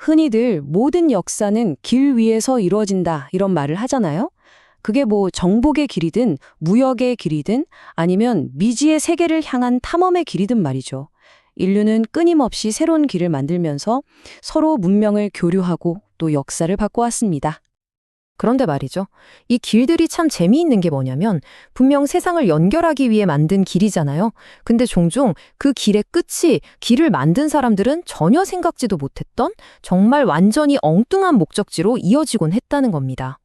흔히들 모든 역사는 길 위에서 이루어진다 이런 말을 하잖아요. 그게 뭐 정복의 길이든 무역의 길이든 아니면 미지의 세계를 향한 탐험의 길이든 말이죠. 인류는 끊임없이 새로운 길을 만들면서 서로 문명을 교류하고 또 역사를 바꿔왔습니다. 그런데 말이죠. 이 길들이 참 재미있는 게 뭐냐면 분명 세상을 연결하기 위해 만든 길이잖아요. 근데 종종 그 길의 끝이 길을 만든 사람들은 전혀 생각지도 못했던 정말 완전히 엉뚱한 목적지로 이어지곤 했다는 겁니다.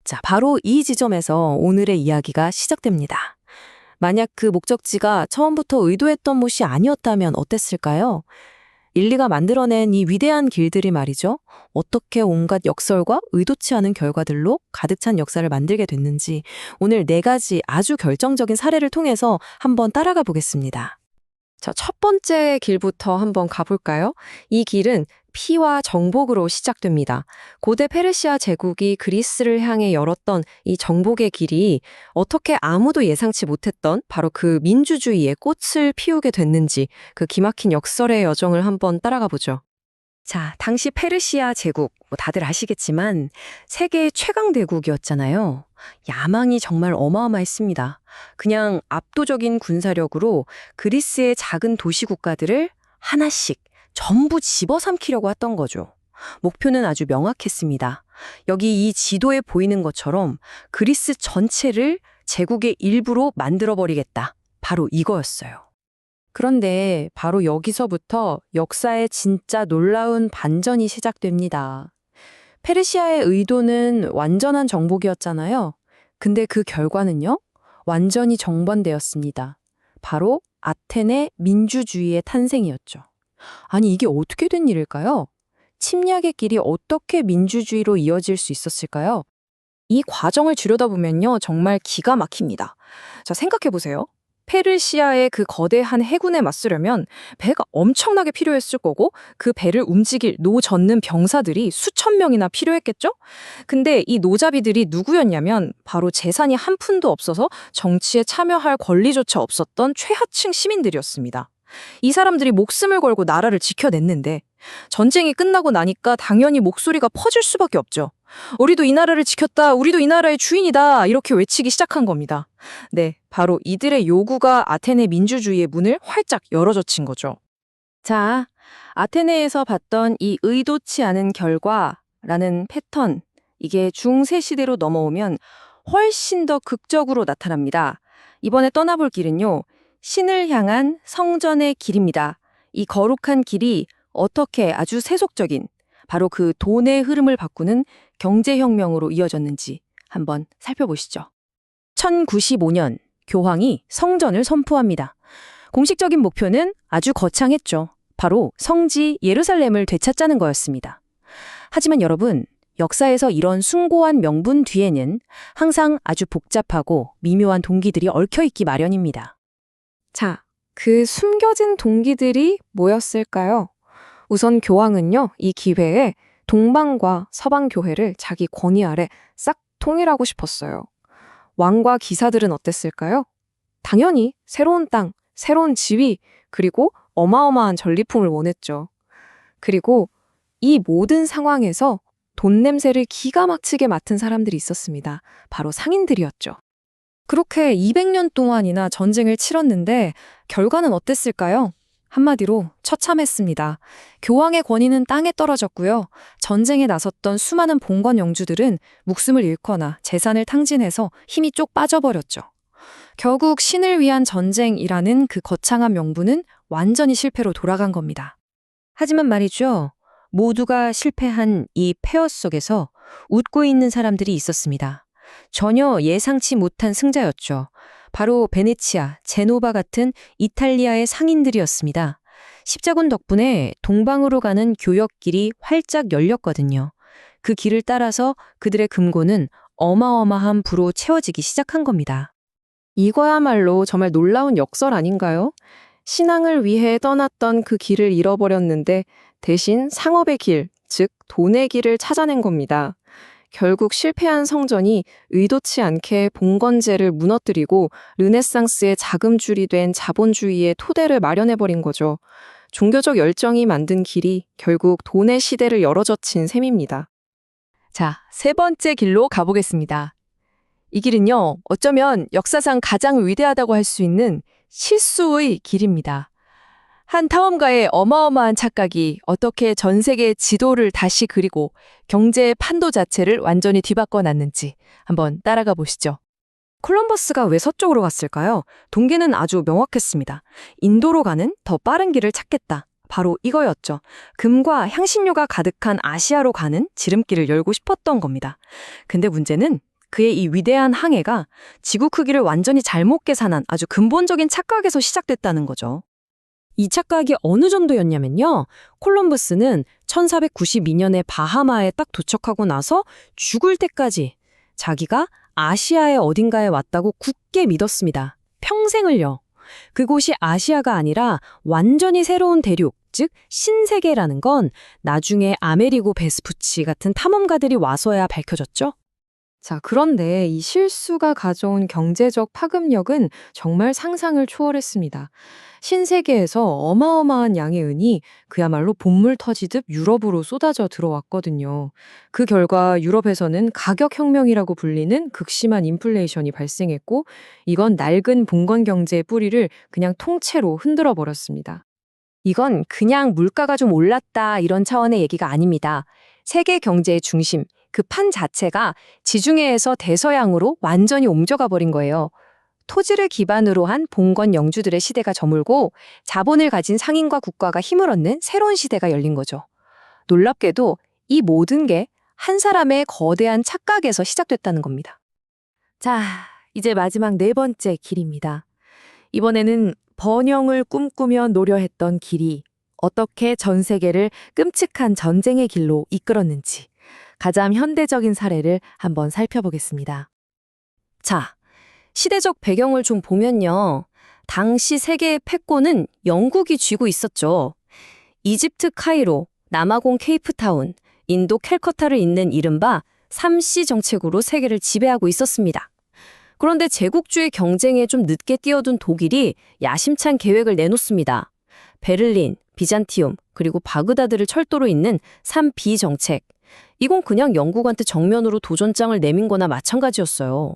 자, 바로 이 지점에서 오늘의 이야기가 시작됩니다. 만약 그 목적지가 처음부터 의도했던 곳이 아니었다면 어땠을까요? 인류가 만들어낸 이 위대한 길들이 말이죠. 어떻게 온갖 역설과 의도치 않은 결과들로 가득 찬 역사를 만들게 됐는지 오늘 4가지 아주 결정적인 사례를 통해서 한번 따라가 보겠습니다. 자, 첫 번째 길부터 한번 가볼까요? 이 길은 피와 정복으로 시작됩니다. 고대 페르시아 제국이 그리스를 향해 열었던 이 정복의 길이 어떻게 아무도 예상치 못했던 바로 그 민주주의의 꽃을 피우게 됐는지 그 기막힌 역설의 여정을 한번 따라가 보죠. 자, 당시 페르시아 제국, 다들 아시겠지만 세계 최강 대국이었잖아요. 야망이 정말 어마어마했습니다. 그냥 압도적인 군사력으로 그리스의 작은 도시 국가들을 하나씩 전부 집어삼키려고 했던 거죠. 목표는 아주 명확했습니다. 여기 이 지도에 보이는 것처럼 그리스 전체를 제국의 일부로 만들어버리겠다. 바로 이거였어요. 그런데 바로 여기서부터 역사의 진짜 놀라운 반전이 시작됩니다. 페르시아의 의도는 완전한 정복이었잖아요. 근데 그 결과는요? 완전히 정반대였습니다. 바로 아테네 민주주의의 탄생이었죠. 아니, 이게 어떻게 된 일일까요? 침략의 길이 어떻게 민주주의로 이어질 수 있었을까요? 이 과정을 들여다보면요, 정말 기가 막힙니다. 자, 생각해보세요. 페르시아의 그 거대한 해군에 맞서려면 배가 엄청나게 필요했을 거고 그 배를 움직일 노 젓는 병사들이 수천 명이나 필요했겠죠? 근데 이 노자비들이 누구였냐면 바로 재산이 한 푼도 없어서 정치에 참여할 권리조차 없었던 최하층 시민들이었습니다. 이 사람들이 목숨을 걸고 나라를 지켜냈는데 전쟁이 끝나고 나니까 당연히 목소리가 퍼질 수밖에 없죠. 우리도 이 나라를 지켰다. 우리도 이 나라의 주인이다. 이렇게 외치기 시작한 겁니다. 네, 바로 이들의 요구가 아테네 민주주의의 문을 활짝 열어젖힌 거죠. 자, 아테네에서 봤던 이 의도치 않은 결과라는 패턴, 이게 중세 시대로 넘어오면 훨씬 더 극적으로 나타납니다. 이번에 떠나볼 길은요, 신을 향한 성전의 길입니다. 이 거룩한 길이 어떻게 아주 세속적인, 바로 그 돈의 흐름을 바꾸는 경제혁명으로 이어졌는지 한번 살펴보시죠. 1095년, 교황이 성전을 선포합니다. 공식적인 목표는 아주 거창했죠. 바로 성지 예루살렘을 되찾자는 거였습니다. 하지만 여러분, 역사에서 이런 숭고한 명분 뒤에는 항상 아주 복잡하고 미묘한 동기들이 얽혀있기 마련입니다. 자, 그 숨겨진 동기들이 뭐였을까요? 우선 교황은요, 이 기회에 동방과 서방 교회를 자기 권위 아래 싹 통일하고 싶었어요. 왕과 기사들은 어땠을까요? 당연히 새로운 땅, 새로운 지위, 그리고 어마어마한 전리품을 원했죠. 그리고 이 모든 상황에서 돈 냄새를 기가 막히게 맡은 사람들이 있었습니다. 바로 상인들이었죠. 그렇게 200년 동안이나 전쟁을 치렀는데 결과는 어땠을까요? 한마디로 처참했습니다. 교황의 권위는 땅에 떨어졌고요. 전쟁에 나섰던 수많은 봉건 영주들은 목숨을 잃거나 재산을 탕진해서 힘이 쪽 빠져버렸죠. 결국 신을 위한 전쟁이라는 그 거창한 명분은 완전히 실패로 돌아간 겁니다. 하지만 말이죠. 모두가 실패한 이 폐허 속에서 웃고 있는 사람들이 있었습니다. 전혀 예상치 못한 승자였죠. 바로 베네치아, 제노바 같은 이탈리아의 상인들이었습니다. 십자군 덕분에 동방으로 가는 교역길이 활짝 열렸거든요. 그 길을 따라서 그들의 금고는 어마어마한 부로 채워지기 시작한 겁니다. 이거야말로 정말 놀라운 역설 아닌가요? 신앙을 위해 떠났던 그 길을 잃어버렸는데 대신 상업의 길, 즉 돈의 길을 찾아낸 겁니다. 결국 실패한 성전이 의도치 않게 봉건제를 무너뜨리고 르네상스의 자금줄이 된 자본주의의 토대를 마련해버린 거죠. 종교적 열정이 만든 길이 결국 돈의 시대를 열어젖힌 셈입니다. 자, 세 번째 길로 가보겠습니다. 이 길은요, 어쩌면 역사상 가장 위대하다고 할 수 있는 실수의 길입니다. 한 탐험가의 어마어마한 착각이 어떻게 전 세계 지도를 다시 그리고 경제의 판도 자체를 완전히 뒤바꿔 놨는지 한번 따라가 보시죠. 콜럼버스가 왜 서쪽으로 갔을까요? 동기는 아주 명확했습니다. 인도로 가는 더 빠른 길을 찾겠다. 바로 이거였죠. 금과 향신료가 가득한 아시아로 가는 지름길을 열고 싶었던 겁니다. 근데 문제는 그의 이 위대한 항해가 지구 크기를 완전히 잘못 계산한 아주 근본적인 착각에서 시작됐다는 거죠. 이 착각이 어느 정도였냐면요. 콜럼버스는 1492년에 바하마에 딱 도착하고 나서 죽을 때까지 자기가 아시아의 어딘가에 왔다고 굳게 믿었습니다. 평생을요. 그곳이 아시아가 아니라 완전히 새로운 대륙, 즉 신세계라는 건 나중에 아메리고 베스푸치 같은 탐험가들이 와서야 밝혀졌죠. 자, 그런데 이 실수가 가져온 경제적 파급력은 정말 상상을 초월했습니다. 신세계에서 어마어마한 양의 은이 그야말로 본물 터지듯 유럽으로 쏟아져 들어왔거든요. 그 결과 유럽에서는 가격혁명이라고 불리는 극심한 인플레이션이 발생했고, 이건 낡은 봉건 경제의 뿌리를 그냥 통째로 흔들어 버렸습니다. 이건 그냥 물가가 좀 올랐다 이런 차원의 얘기가 아닙니다. 세계 경제의 중심, 그 판 자체가 지중해에서 대서양으로 완전히 옮겨가 버린 거예요. 토지를 기반으로 한 봉건 영주들의 시대가 저물고 자본을 가진 상인과 국가가 힘을 얻는 새로운 시대가 열린 거죠. 놀랍게도 이 모든 게 한 사람의 거대한 착각에서 시작됐다는 겁니다. 자, 이제 마지막 네 번째 길입니다. 이번에는 번영을 꿈꾸며 노려했던 길이 어떻게 전 세계를 끔찍한 전쟁의 길로 이끌었는지 가장 현대적인 사례를 한번 살펴보겠습니다. 자, 시대적 배경을 좀 보면요. 당시 세계의 패권은 영국이 쥐고 있었죠. 이집트 카이로, 남아공 케이프타운, 인도 캘커타를 잇는 이른바 3C 정책으로 세계를 지배하고 있었습니다. 그런데 제국주의 경쟁에 좀 늦게 뛰어든 독일이 야심찬 계획을 내놓습니다. 베를린, 비잔티움, 그리고 바그다드를 철도로 잇는 3B 정책. 이건 그냥 영국한테 정면으로 도전장을 내민 거나 마찬가지였어요.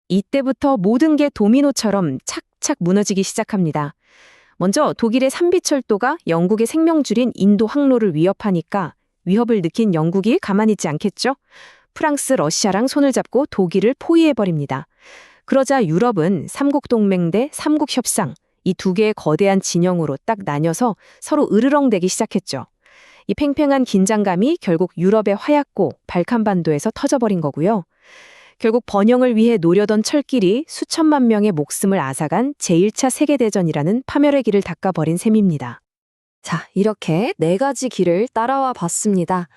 이때부터 모든 게 도미노처럼 착착 무너지기 시작합니다. 먼저 독일의 3B 철도가 영국의 생명줄인 인도 항로를 위협하니까 위협을 느낀 영국이 가만히 있지 않겠죠? 프랑스, 러시아랑 손을 잡고 독일을 포위해버립니다. 그러자 유럽은 삼국동맹 대 삼국협상, 이 두 개의 거대한 진영으로 딱 나뉘어서 서로 으르렁대기 시작했죠. 이 팽팽한 긴장감이 결국 유럽의 화약고 발칸반도에서 터져버린 거고요. 결국 번영을 위해 노려던 철길이 수천만 명의 목숨을 앗아간 제1차 세계대전이라는 파멸의 길을 닦아버린 셈입니다. 자, 이렇게 네 가지 길을 따라와 봤습니다.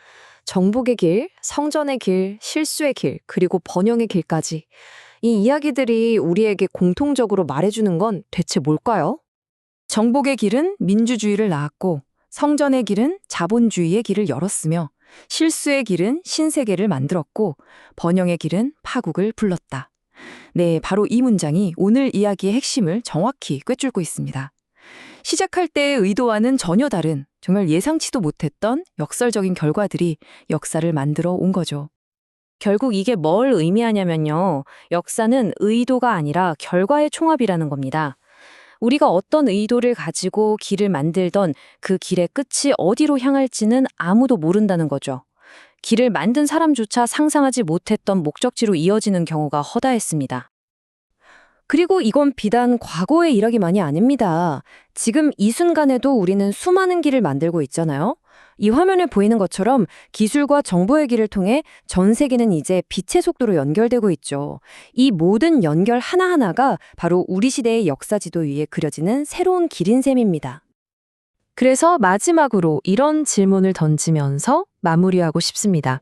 정복의 길, 성전의 길, 실수의 길, 그리고 번영의 길까지. 이 이야기들이 우리에게 공통적으로 말해주는 건 대체 뭘까요? 정복의 길은 민주주의를 낳았고, 성전의 길은 자본주의의 길을 열었으며, 실수의 길은 신세계를 만들었고, 번영의 길은 파국을 불렀다. 네, 바로 이 문장이 오늘 이야기의 핵심을 정확히 꿰뚫고 있습니다. 시작할 때의 의도와는 전혀 다른, 정말 예상치도 못했던 역설적인 결과들이 역사를 만들어 온 거죠. 결국 이게 뭘 의미하냐면요. 역사는 의도가 아니라 결과의 총합이라는 겁니다. 우리가 어떤 의도를 가지고 길을 만들던 그 길의 끝이 어디로 향할지는 아무도 모른다는 거죠. 길을 만든 사람조차 상상하지 못했던 목적지로 이어지는 경우가 허다했습니다. 그리고 이건 비단 과거의 이야기만이 아닙니다. 지금 이 순간에도 우리는 수많은 길을 만들고 있잖아요. 이 화면에 보이는 것처럼 기술과 정보의 길을 통해 전 세계는 이제 빛의 속도로 연결되고 있죠. 이 모든 연결 하나하나가 바로 우리 시대의 역사 지도 위에 그려지는 새로운 길인 셈입니다. 그래서 마지막으로 이런 질문을 던지면서 마무리하고 싶습니다.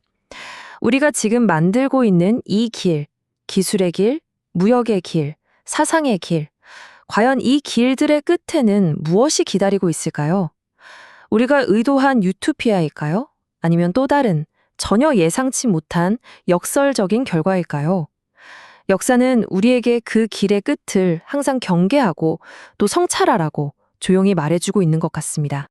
우리가 지금 만들고 있는 이 길, 기술의 길, 무역의 길, 사상의 길, 과연 이 길들의 끝에는 무엇이 기다리고 있을까요? 우리가 의도한 유토피아일까요? 아니면 또 다른 전혀 예상치 못한 역설적인 결과일까요? 역사는 우리에게 그 길의 끝을 항상 경계하고 또 성찰하라고 조용히 말해주고 있는 것 같습니다.